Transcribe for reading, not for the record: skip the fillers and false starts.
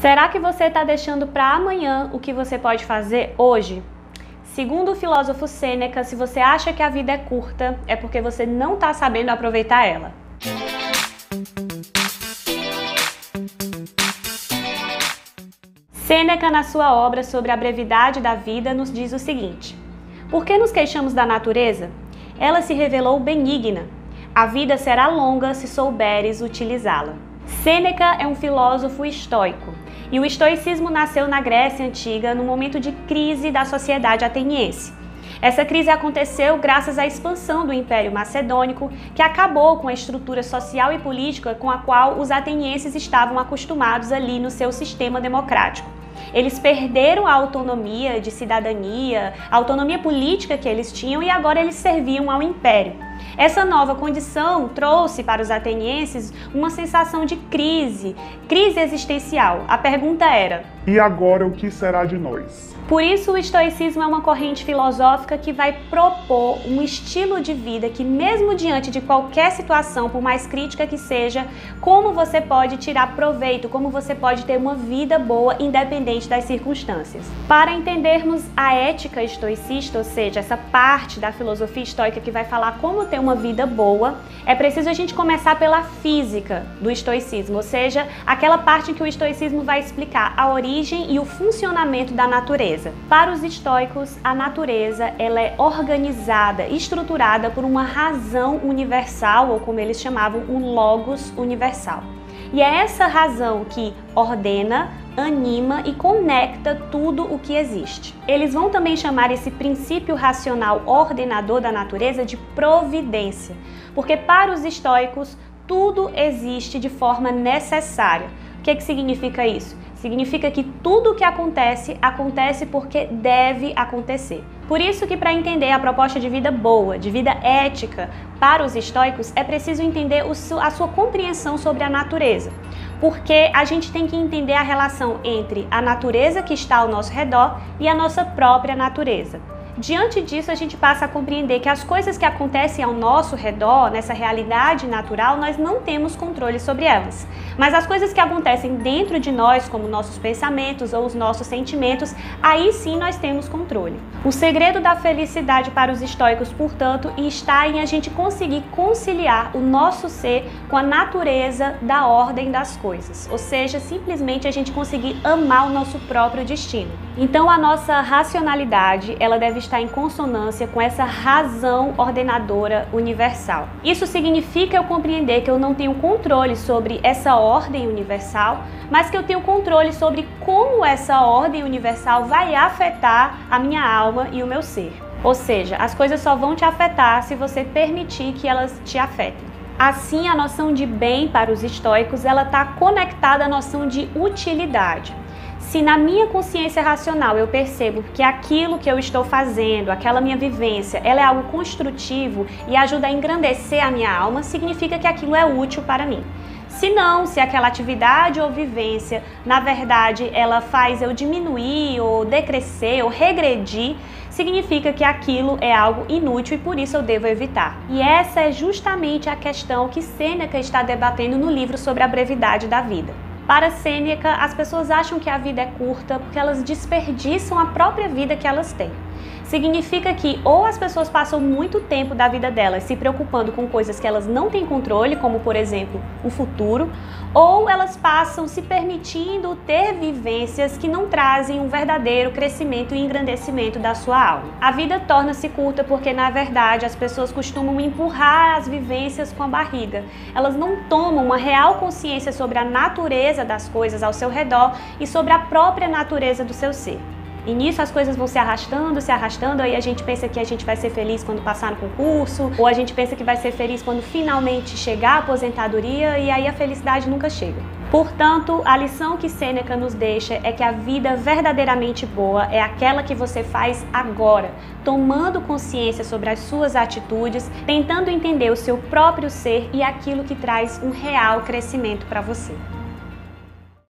Será que você está deixando para amanhã o que você pode fazer hoje? Segundo o filósofo Sêneca, se você acha que a vida é curta, é porque você não está sabendo aproveitar ela. Sêneca, na sua obra sobre a brevidade da vida, nos diz o seguinte: por que nos queixamos da natureza? Ela se revelou benigna. A vida será longa se souberes utilizá-la. Sêneca é um filósofo estoico, e o estoicismo nasceu na Grécia Antiga no momento de crise da sociedade ateniense. Essa crise aconteceu graças à expansão do Império Macedônico, que acabou com a estrutura social e política com a qual os atenienses estavam acostumados ali no seu sistema democrático. Eles perderam a autonomia de cidadania, a autonomia política que eles tinham, e agora eles serviam ao Império. Essa nova condição trouxe para os atenienses uma sensação de crise existencial. A pergunta era: e agora o que será de nós? Por isso, o estoicismo é uma corrente filosófica que vai propor um estilo de vida que, mesmo diante de qualquer situação, por mais crítica que seja, como você pode tirar proveito, como você pode ter uma vida boa independente das circunstâncias. Para entendermos a ética estoicista, ou seja, essa parte da filosofia estoica que vai falar como ter uma vida boa, é preciso a gente começar pela física do estoicismo, ou seja, aquela parte em que o estoicismo vai explicar a origem e o funcionamento da natureza. Para os estoicos, a natureza ela é organizada, estruturada por uma razão universal, ou como eles chamavam, um logos universal. E é essa razão que ordena, anima e conecta tudo o que existe. Eles vão também chamar esse princípio racional ordenador da natureza de providência, porque para os estoicos tudo existe de forma necessária. O que significa isso? Significa que tudo o que acontece, acontece porque deve acontecer. Por isso que para entender a proposta de vida boa, de vida ética, para os estoicos, é preciso entender a sua compreensão sobre a natureza. Porque a gente tem que entender a relação entre a natureza que está ao nosso redor e a nossa própria natureza. Diante disso, a gente passa a compreender que as coisas que acontecem ao nosso redor, nessa realidade natural, nós não temos controle sobre elas. Mas as coisas que acontecem dentro de nós, como nossos pensamentos ou os nossos sentimentos, aí sim nós temos controle. O segredo da felicidade para os estoicos, portanto, está em a gente conseguir conciliar o nosso ser com a natureza da ordem das coisas. Ou seja, simplesmente a gente conseguir amar o nosso próprio destino. Então a nossa racionalidade, ela deve estar em consonância com essa razão ordenadora universal. Isso significa eu compreender que eu não tenho controle sobre essa ordem universal, mas que eu tenho controle sobre como essa ordem universal vai afetar a minha alma e o meu ser. Ou seja, as coisas só vão te afetar se você permitir que elas te afetem. Assim, a noção de bem para os estoicos, ela está conectada à noção de utilidade. Se na minha consciência racional eu percebo que aquilo que eu estou fazendo, aquela minha vivência, ela é algo construtivo e ajuda a engrandecer a minha alma, significa que aquilo é útil para mim. Se não, se aquela atividade ou vivência, na verdade, ela faz eu diminuir ou decrescer ou regredir, significa que aquilo é algo inútil e por isso eu devo evitar. E essa é justamente a questão que Sêneca está debatendo no livro sobre a brevidade da vida. Para Sêneca, as pessoas acham que a vida é curta porque elas desperdiçam a própria vida que elas têm. Significa que ou as pessoas passam muito tempo da vida delas se preocupando com coisas que elas não têm controle, como por exemplo o futuro, ou elas passam se permitindo ter vivências que não trazem um verdadeiro crescimento e engrandecimento da sua alma. A vida torna-se curta porque, na verdade, as pessoas costumam empurrar as vivências com a barriga. Elas não tomam uma real consciência sobre a natureza das coisas ao seu redor e sobre a própria natureza do seu ser. E nisso as coisas vão se arrastando, aí a gente pensa que a gente vai ser feliz quando passar no concurso, ou a gente pensa que vai ser feliz quando finalmente chegar a aposentadoria, e aí a felicidade nunca chega. Portanto, a lição que Sêneca nos deixa é que a vida verdadeiramente boa é aquela que você faz agora, tomando consciência sobre as suas atitudes, tentando entender o seu próprio ser e aquilo que traz um real crescimento para você.